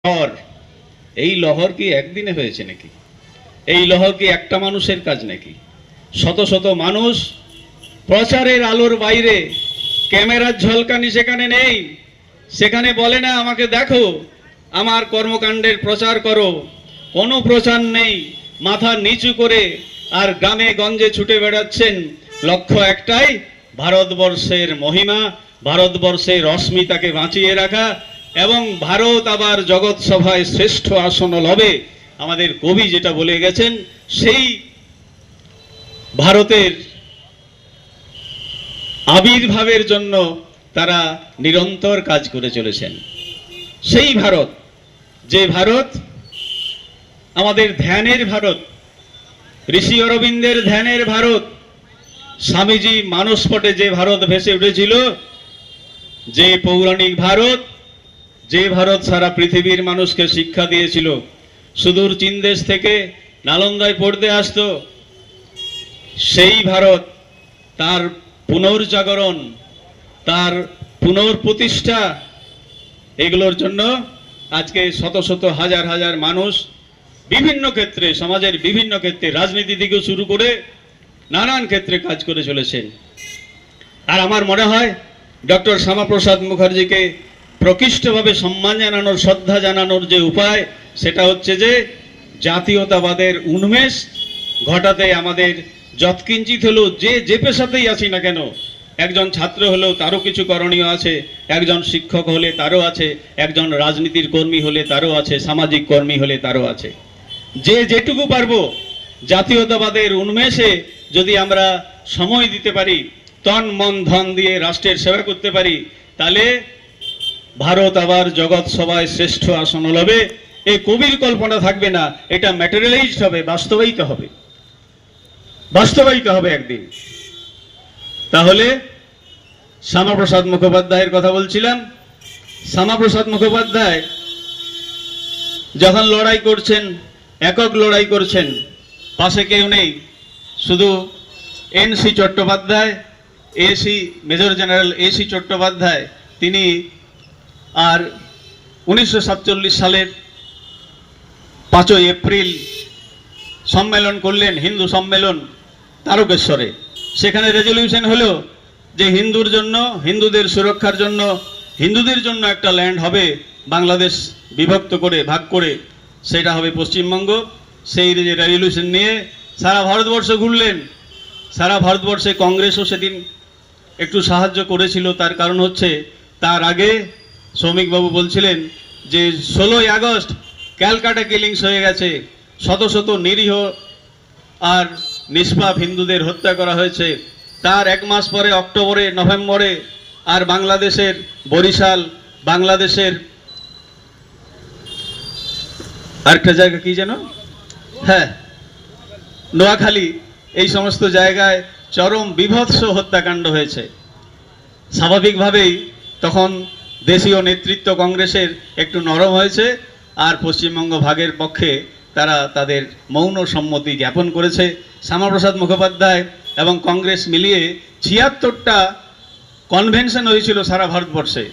লহর, এই লহর কি একদিনে হয়েছে নাকি? এই লহর কি একটা মানুষের কাজ নাকি? শত শত মানুষ প্রচারের আলোর বাইরে, ক্যামেরার ঝলকানি সেখানে নেই, সেখানে বলে না আমাকে দেখো, আমার কর্মকাণ্ডের প্রচার করো, কোনো প্রচার নেই, মাথা নিচু করে আর গ্রামে গঞ্জে ছুটে বেড়াচ্ছেন। লক্ষ্য একটাই, ভারতবর্ষের মহিমা, ভারতবর্ষের অস্মিতাকে বাঁচিয়ে রাখা এবং ভারত আবার জগৎ সভায় শ্রেষ্ঠ আসন লবে। আমাদের কবি যেটা বলে গেছেন, সেই ভারতের আবির্ভাবের জন্য তারা নিরন্তর কাজ করে চলেছেন। সেই ভারত, যে ভারত আমাদের ধ্যানের ভারত, ঋষি অরবিন্দের ধ্যানের ভারত, স্বামীজি মানসপটে যে ভারত ভেসে উঠেছিল, যে পৌরাণিক ভারত, যে ভারত সারা পৃথিবীর মানুষকে শিক্ষা দিয়েছিল। সুদূর চীন দেশ থেকে নালন্দায় পড়তে আসতো, সেই ভারত তার পুনর্জাগরণ, তার পুনর্প্রতিষ্ঠা, এগুলোর জন্য আজকে শত শত হাজার হাজার মানুষ বিভিন্ন ক্ষেত্রে, সমাজের বিভিন্ন ক্ষেত্রে, রাজনীতি থেকে শুরু করে নানান ক্ষেত্রে কাজ করে চলেছেন। আর আমার মনে হয় ডক্টর শ্যামাপ্রসাদ মুখার্জিকে প্রকৃষ্টভাবে সম্মান জানানোর, শ্রদ্ধা জানানোর যে উপায়, সেটা হচ্ছে যে জাতীয়তাবাদের উন্মেষ ঘটাতে আমাদের যৎকিঞ্চিত হলেও, যে পেশাতেই আছি না কেন, একজন ছাত্র হলেও তারও কিছু করণীয় আছে, একজন শিক্ষক হলে তারও আছে, একজন রাজনীতির কর্মী হলে তারও আছে, সামাজিক কর্মী হলে তারও আছে। যে যেটুকু পারবো জাতীয়তাবাদের উন্মেষে যদি আমরা সময় দিতে পারি, তন মন ধন দিয়ে রাষ্ট্রের সেবা করতে পারি, তাহলে ভারত আবার জগৎ সভায় শ্রেষ্ঠ আসন লবে। এই কবির কল্পনা থাকবে না, এটা ম্যাটেরিয়ালাইজড হবে, বাস্তবায়িত হবে, বাস্তবায়িত হবে একদিন। তাহলে শ্যামাপ্রসাদ মুখোপাধ্যায়ের কথা বলছিলাম। শ্যামাপ্রসাদ মুখোপাধ্যায় যখন লড়াই করছেন, একক লড়াই করছেন, পাশে কেউ নেই, শুধু NC Chattopadhyay, AC major general AC Chattopadhyay, তিনি আর 1947 সালের 5ই এপ্রিল সম্মেলন করলেন, হিন্দু সম্মেলন তারকেশ্বরে। সেখানে রেজলিউশন হলো যে হিন্দুর জন্য, হিন্দুদের সুরক্ষার জন্য, হিন্দুদের জন্য একটা ল্যান্ড হবে, বাংলাদেশ বিভক্ত করে, ভাগ করে, সেটা হবে পশ্চিমবঙ্গ। সেই রেজলিউশন নিয়ে সারা ভারতবর্ষ ঘুরলেন। সারা ভারতবর্ষে কংগ্রেসও সেদিন একটু সাহায্য করেছিল। তার কারণ হচ্ছে, তার আগে শ্রমিকবাবু বলছিলেন যে 16ই আগস্ট ক্যালকাটা কিলিংস হয়ে গেছে, শত শত নিরীহ আর নিষ্পাপ হিন্দুদের হত্যা করা হয়েছে। তার এক মাস পরে অক্টোবরে, নভেম্বরে আর বাংলাদেশের বরিশাল, বাংলাদেশের আরেকটা জায়গা কি যেন, হ্যাঁ নোয়াখালী, এই সমস্ত জায়গায় চরম বিভৎস হত্যাকাণ্ড হয়েছে। স্বাভাবিকভাবেই তখন দেশীয় নেতৃত্ব কংগ্রেসের একটু নরম হয়েছে, আর পশ্চিমবঙ্গ ভাগের পক্ষে তারা তাদের মৌন সম্মতি জ্ঞাপন করেছে। শ্যামাপ্রসাদ মুখোপাধ্যায় এবং কংগ্রেস মিলিয়ে 76টা কনভেনশন হয়েছিল সারা ভারতবর্ষে,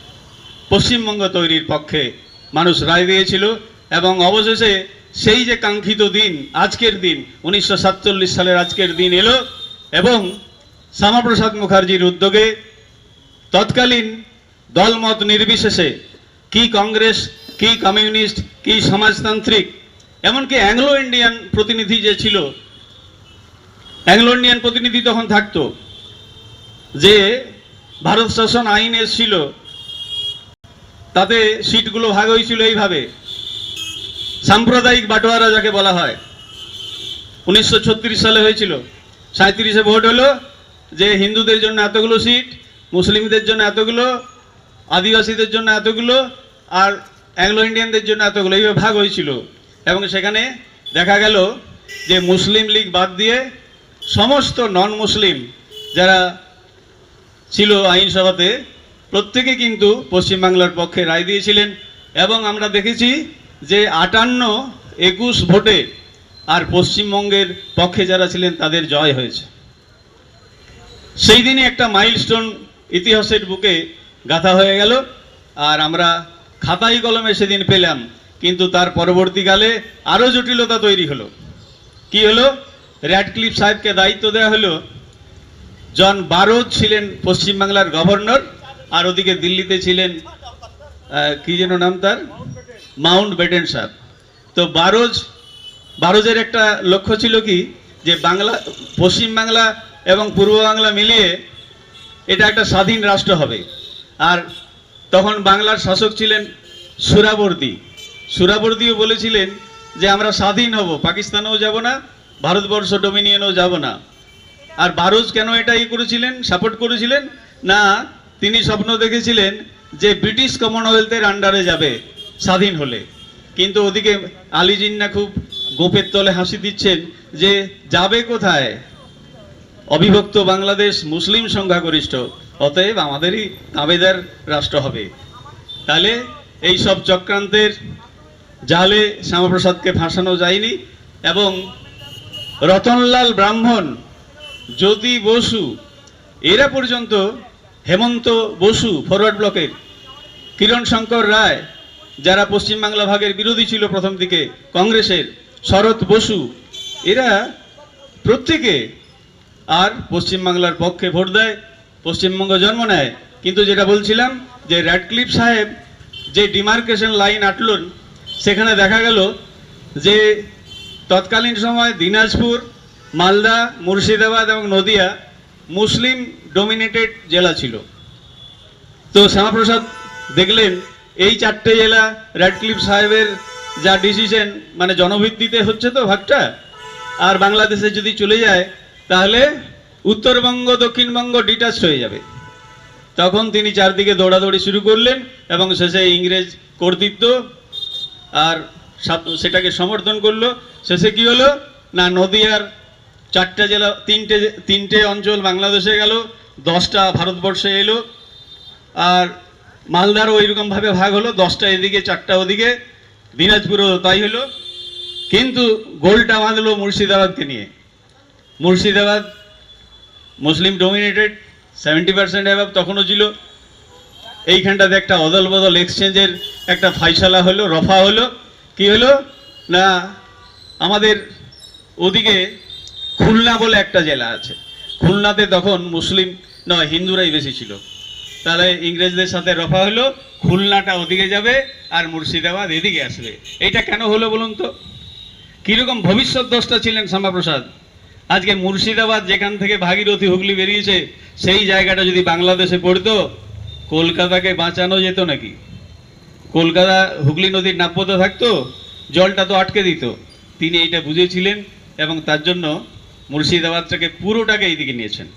পশ্চিমবঙ্গ তৈরির পক্ষে মানুষ রায় দিয়েছিল। এবং অবশেষে সেই যে কাঙ্ক্ষিত দিন, আজকের দিন, 1947 সালের আজকের দিন এলো, এবং শ্যামাপ্রসাদ মুখার্জির উদ্যোগে তৎকালীন দলমত নির্বিশেষে, কি কংগ্রেস, কি কমিউনিস্ট, কি সমাজতান্ত্রিক, এমনকি অ্যাংলো ইন্ডিয়ান প্রতিনিধি যে ছিল, অ্যাংলো ইন্ডিয়ান প্রতিনিধি তখন থাকতো, যে ভারত শাসন আইন এসেছিল, তাতে সিটগুলো ভাগ হয়েছিল এইভাবে, সাম্প্রদায়িক বাটোয়ারা যাকে বলা হয়। 1936 সালে হয়েছিল, 37-এ ভোট হলো যে হিন্দুদের জন্য এতগুলো সিট, মুসলিমদের জন্য এতগুলো, আদিবাসীদের জন্য এতগুলো, আর অ্যাংলো ইন্ডিয়ানদের জন্য এতগুলো, এইভাবে ভাগ হয়েছিল। এবং সেখানে দেখা গেল যে মুসলিম লীগ বাদ দিয়ে সমস্ত নন মুসলিম যারা ছিল আইনসভাতে, প্রত্যেকে কিন্তু পশ্চিমবাংলার পক্ষে রায় দিয়েছিলেন। এবং আমরা দেখেছি যে 58-21 ভোটে আর পশ্চিমবঙ্গের পক্ষে যারা ছিলেন তাদের জয় হয়েছে। সেই দিনই একটা মাইলস্টোন ইতিহাসের বুকে গাথা হয়ে গেল। আর আমরা খাতাই কলমে সেদিন পেলাম কিন্তু তার পরবর্তীকালে আরও জটিলতা তৈরি হলো। কি হলো? র্যাডক্লিফ সাহেবকে দায়িত্ব দেওয়া হলো। জন বারোজ ছিলেন পশ্চিমবাংলার গভর্নর, আর ওদিকে দিল্লিতে ছিলেন কি যেন নাম তার, মাউন্ট বেটেন সাহেব। তো বারোজের একটা লক্ষ্য ছিল কি, যে পশ্চিমবাংলা এবং পূর্ব বাংলা মিলিয়ে এটা একটা স্বাধীন রাষ্ট্র হবে। আর তখন বাংলার শাসক ছিলেন সুরাবর্দীও বলেছিলেন যে আমরা স্বাধীন হব, পাকিস্তানেও যাব না, ভারতবর্ষ ডোমিনিয়নেও যাব না। আর বারোজ কেন এটা করেছিলেন, সাপোর্ট করেছিলেন? না, তিনি স্বপ্ন দেখেছিলেন যে ব্রিটিশ কমনওয়েলথের আন্ডারে যাবে স্বাধীন হলে। কিন্তু ওদিকে আলী জিন্নাহ খুব গোপের তলে হাসি দিচ্ছেন যে যাবে কোথায়, অবিভক্ত বাংলাদেশ মুসলিম সংখ্যাগরিষ্ঠ, অতএব আমাদেরই তাবেদার রাষ্ট্র হবে। তাহলে এই সব চক্রান্তের জালে শ্যামাপ্রসাদকে ফাঁসানো যায়নি। এবং রতনলাল ব্রাহ্মণ, জ্যোতি বসু, এরা পর্যন্ত, হেমন্ত বসু ফরওয়ার্ড ব্লকের, কিরণ শঙ্কর রায় যারা পশ্চিমবাংলা ভাগের বিরোধী ছিল প্রথম দিকে কংগ্রেসের, শরৎ বসু, এরা প্রত্যেকে আর পশ্চিমবাংলার পক্ষে ভোট দেয়, পশ্চিমবঙ্গ জন্ম নেয়। কিন্তু যেটা বলছিলাম যে র্যাডক্লিফ সাহেব যে ডিমার্কেশন লাইন আঁটলেন, সেখানে দেখা গেল যে তৎকালীন সময় দিনাজপুর, মালদা, মুর্শিদাবাদ এবং নদিয়া মুসলিম ডোমিনেটেড জেলা ছিল। তো শ্যামাপ্রসাদ দেখলেন এই চারটে জেলা র্যাডক্লিফ সাহেবের যা ডিসিশন, মানে জনভিত্তিতে হচ্ছে তো ভাগটা, আর বাংলাদেশে যদি চলে যায় তাহলে উত্তরবঙ্গ দক্ষিণবঙ্গ ডিটাচ হয়ে যাবে। তখন তিনি চারদিকে দৌড়াদৌড়ি শুরু করলেন এবং শেষে ইংরেজ কর্তৃত্ব আর সেটাকে সমর্থন করলো। শেষে কি হলো না, নদিয়ার চারটা জেলা, তিনটে অঞ্চল বাংলাদেশে গেল, 10টা ভারতবর্ষে এলো। আর মালদারও ওইরকমভাবে ভাগ হলো, 10টা এদিকে 4টা ওদিকে, দিনাজপুরও তাই হলো। কিন্তু গোলটা বাঁধলো মুর্শিদাবাদকে নিয়ে। মুর্শিদাবাদ মুসলিম ডোমিনেটেড, 70% অ্যাভাব তখনও ছিল। এইখানটাতে একটা অদল বদল এক্সচেঞ্জের একটা ফাইসালা হলো, রফা হলো। কি হলো না, আমাদের ওদিকে খুলনা বলে একটা জেলা আছে, খুলনাতে তখন মুসলিম নয় হিন্দুরাই বেশি ছিল। তাহলে ইংরেজদের সাথে রফা হলো, খুলনাটা ওদিকে যাবে আর মুর্শিদাবাদ এদিকে আসবে। এটা কেন হলো বলুন তো? কিরকম ভবিষ্যৎ দ্রষ্টা ছিলেন শ্যামাপ্রসাদ। আজকে মুর্শিদাবাদ যেখান থেকে ভাগীরথী হুগলি বেরিয়েছে, সেই জায়গাটা যদি বাংলাদেশে পড়তো, কলকাতাকে বাঁচানো যেত নাকি? কলকাতা হুগলি নদীর নাব্যতা থাকতো, জলটা তো আটকে দিত। তিনি এইটা বুঝেছিলেন এবং তার জন্য মুর্শিদাবাদটাকে পুরোটাকে এইদিকে নিয়েছেন।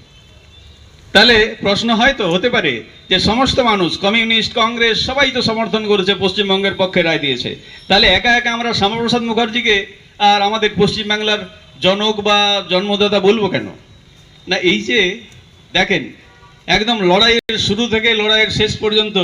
তাহলে প্রশ্ন হয়তো হতে পারে যে সমস্ত মানুষ, কমিউনিস্ট, কংগ্রেস সবাই তো সমর্থন করেছে, পশ্চিমবঙ্গের পক্ষে রায় দিয়েছে, তাহলে একা একা আমরা শ্যামাপ্রসাদ মুখার্জিকে আর আমাদের পশ্চিমবাংলার জনক বা জন্মদাতা বলবো কেন? না, এই যে দেখেন একদম লড়াইয়ের শুরু থেকে লড়াইয়ের শেষ পর্যন্ত